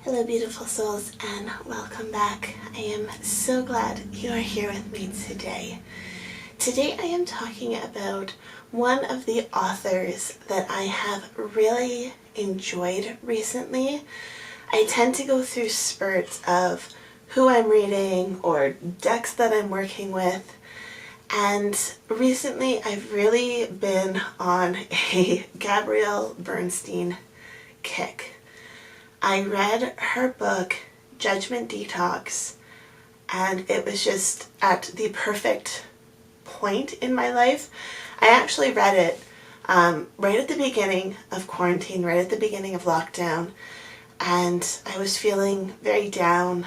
Hello beautiful souls and welcome back. I am so glad you are here with me today. Today I am talking about one of the authors that I have really enjoyed recently. I tend to go through spurts of who I'm reading or decks that I'm working with, and recently I've really been on a Gabrielle Bernstein kick. I read her book, Judgement Detox, and it was just at the perfect point in my life. I actually read it right at the beginning of quarantine, right at the beginning of lockdown, and I was feeling very down,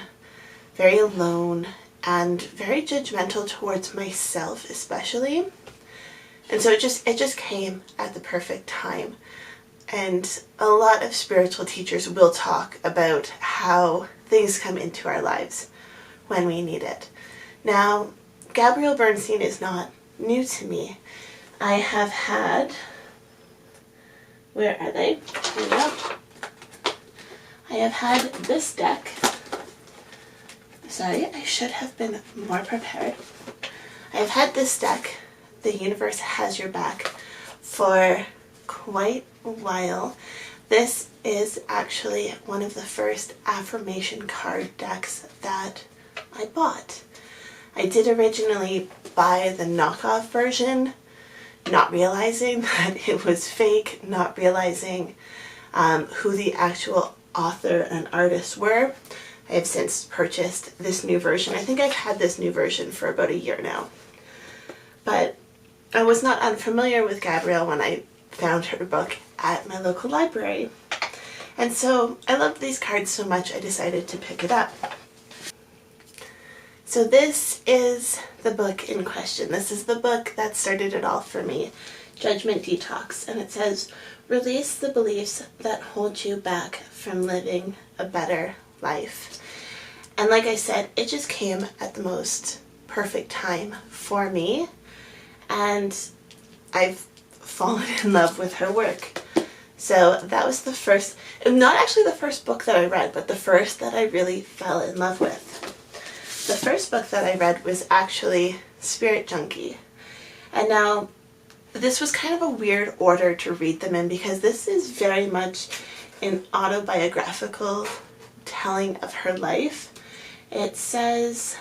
very alone, and very judgmental towards myself especially. And so it just came at the perfect time. And a lot of spiritual teachers will talk about how things come into our lives when we need it. Now, Gabrielle Bernstein is not new to me. I have had, where are they? Here we go. I have had this deck. Sorry, I should have been more prepared. I have had this deck, The Universe Has Your Back, for quite a while. This is actually one of the first affirmation card decks that I bought. I did originally buy the knockoff version, not realizing that it was fake, not realizing who the actual author and artist were. I have since purchased this new version. I think I've had this new version for about a year now. But I was not unfamiliar with Gabrielle when I found her book at my local library. And so I loved these cards so much I decided to pick it up. So this is the book in question. This is the book that started it all for me, Judgement Detox. And it says, release the beliefs that hold you back from living a better life. And like I said, it just came at the most perfect time for me. And I've fallen in love with her work. So that was the first, not actually the first book that I read, but the first that I really fell in love with. The first book that I read was actually Spirit Junkie. And now this was kind of a weird order to read them in because this is very much an autobiographical telling of her life. It says,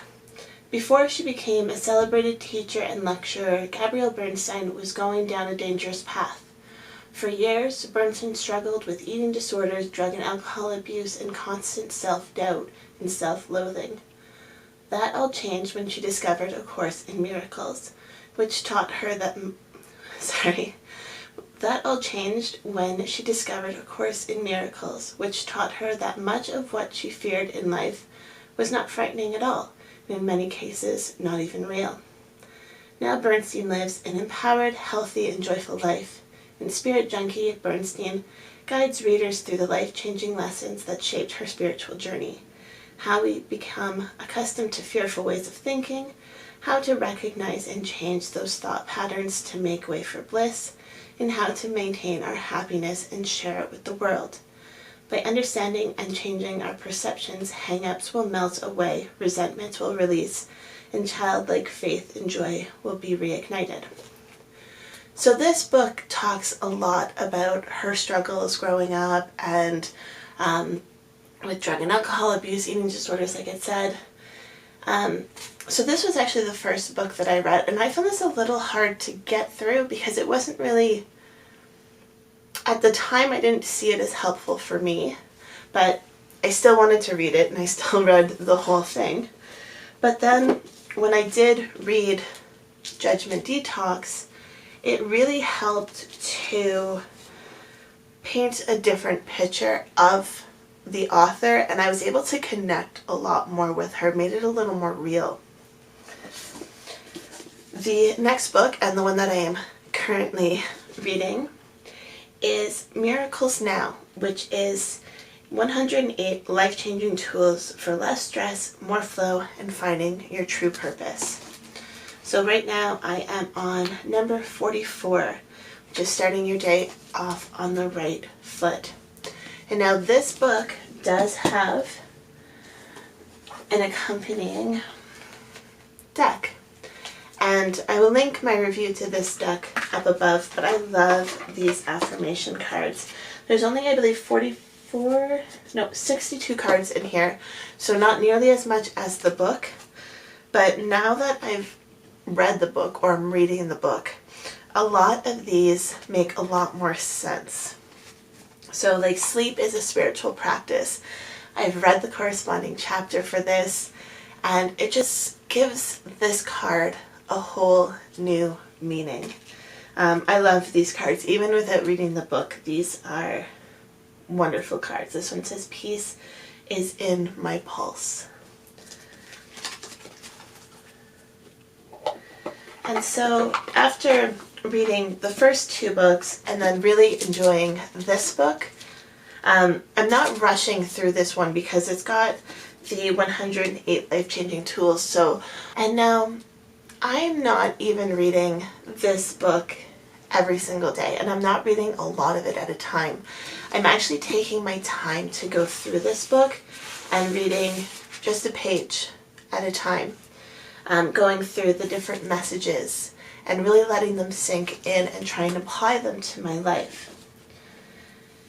before she became a celebrated teacher and lecturer, Gabrielle Bernstein was going down a dangerous path. For years, Bernstein struggled with eating disorders, drug and alcohol abuse, and constant self-doubt and self-loathing. That all changed when she discovered A Course in Miracles, which taught her that... That all changed when she discovered A Course in Miracles, which taught her that much of what she feared in life was not frightening at all. In many cases, not even real. Now Bernstein lives an empowered, healthy, and joyful life. In Spirit Junkie, Bernstein guides readers through the life-changing lessons that shaped her spiritual journey. How we become accustomed to fearful ways of thinking, how to recognize and change those thought patterns to make way for bliss, and how to maintain our happiness and share it with the world. By understanding and changing our perceptions, hang-ups will melt away, resentments will release, and childlike faith and joy will be reignited. So this book talks a lot about her struggles growing up and with drug and alcohol abuse, eating disorders, like it said. So this was actually the first book that I read, and I found this a little hard to get through because it wasn't really... At the time, I didn't see it as helpful for me, but I still wanted to read it, and I still read the whole thing. But then, when I did read Judgement Detox, it really helped to paint a different picture of the author, and I was able to connect a lot more with her, made it a little more real. The next book, and the one that I am currently reading, is Miracles Now, which is 108 life-changing tools for less stress, more flow, and finding your true purpose. So right now I am on number 44, which is starting your day off on the right foot. And now this book does have an accompanying deck. And I will link my review to this deck up above, but I love these affirmation cards. There's only, I believe, 62 cards in here, so not nearly as much as the book. But now that I've read the book, or I'm reading the book, a lot of these make a lot more sense. So like sleep is a spiritual practice. I've read the corresponding chapter for this, and it just gives this card a whole new meaning. I love these cards. Even without reading the book, these are wonderful cards. This one says, "Peace is in my pulse." And so after reading the first two books and then really enjoying this book, I'm not rushing through this one because it's got the 108 life-changing tools. So, and now I'm not even reading this book every single day, and I'm not reading a lot of it at a time. I'm actually taking my time to go through this book and reading just a page at a time, going through the different messages and really letting them sink in and trying to apply them to my life.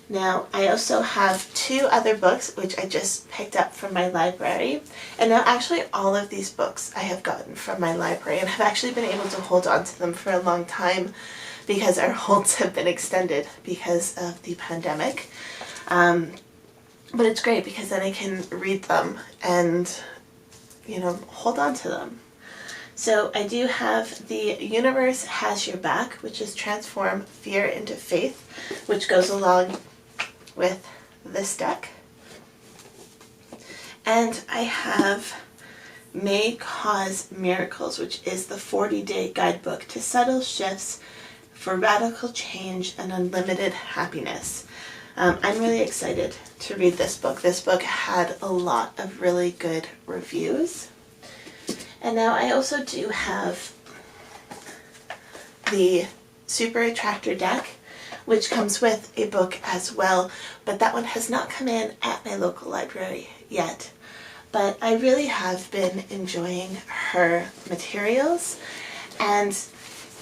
Now, I also have two other books which I just picked up from my library, and now actually all of these books I have gotten from my library, and I've actually been able to hold on to them for a long time because our holds have been extended because of the pandemic. But it's great because then I can read them and, you know, hold on to them. So I do have The Universe Has Your Back, which is Transform Fear into Faith, which goes along with this deck. And I have May Cause Miracles, which is the 40-day guidebook to subtle shifts for radical change and unlimited happiness. I'm really excited to read this book. This book had a lot of really good reviews. And now I also do have the Super Attractor deck, which comes with a book as well, but that one has not come in at my local library yet. But I really have been enjoying her materials, and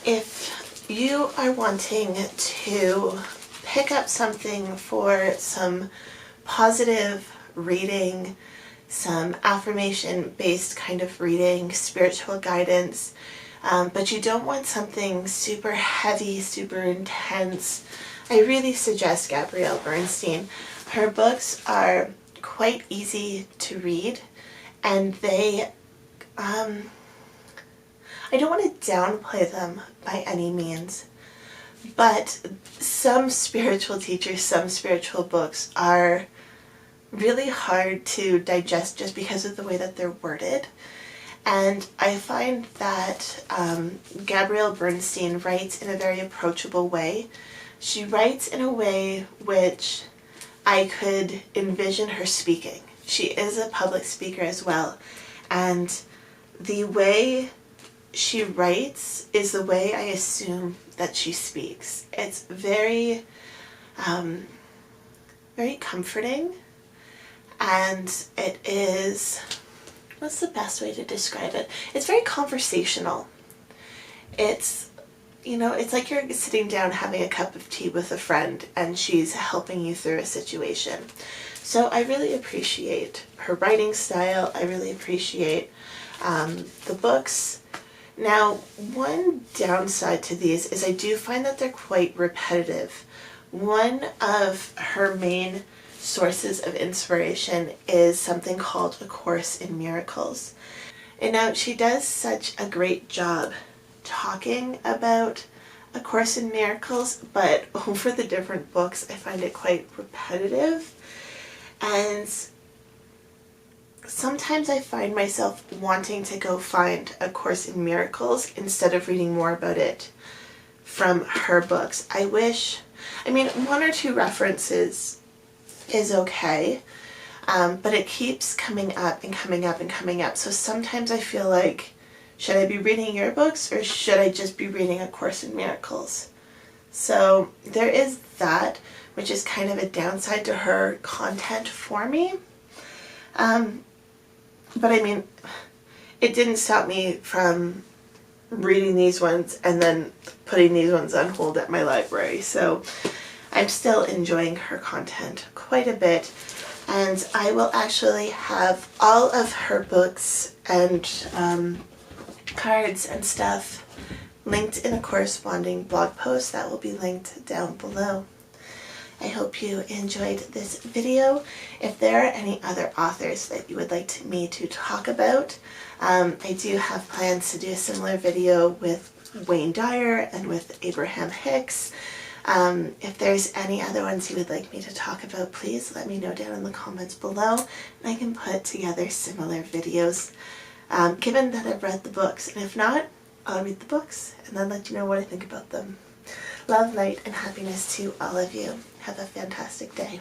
if you are wanting to pick up something for some positive reading, some affirmation-based kind of reading, spiritual guidance, but you don't want something super heavy, super intense, I really suggest Gabrielle Bernstein. Her books are quite easy to read, and they, I don't want to downplay them by any means, but some spiritual teachers, some spiritual books are really hard to digest just because of the way that they're worded. And I find that Gabrielle Bernstein writes in a very approachable way. She writes in a way which I could envision her speaking. She is a public speaker as well. And the way she writes is the way I assume that she speaks. It's very, very comforting. And it is, what's the best way to describe it? It's very conversational. It's, you know, it's like you're sitting down having a cup of tea with a friend and she's helping you through a situation. So I really appreciate her writing style. I really appreciate the books. Now, one downside to these is I do find that they're quite repetitive. One of her main sources of inspiration is something called A Course in Miracles. And now she does such a great job talking about A Course in Miracles, but over the different books I find it quite repetitive. And sometimes I find myself wanting to go find A Course in Miracles instead of reading more about it from her books. I mean, one or two references is okay, but it keeps coming up and coming up and coming up. So sometimes I feel like, should I be reading your books or should I just be reading A Course in Miracles? So there is that, which is kind of a downside to her content for me. But I mean, it didn't stop me from reading these ones and then putting these ones on hold at my library. So I'm still enjoying her content quite a bit. And I will actually have all of her books and cards and stuff linked in a corresponding blog post that will be linked down below. I hope you enjoyed this video. If there are any other authors that you would like me to talk about, I do have plans to do a similar video with Wayne Dyer and with Abraham Hicks. If there's any other ones you would like me to talk about, please let me know down in the comments below, and I can put together similar videos, given that I've read the books. And if not, I'll read the books and then let you know what I think about them. Love, light, and happiness to all of you. Have a fantastic day.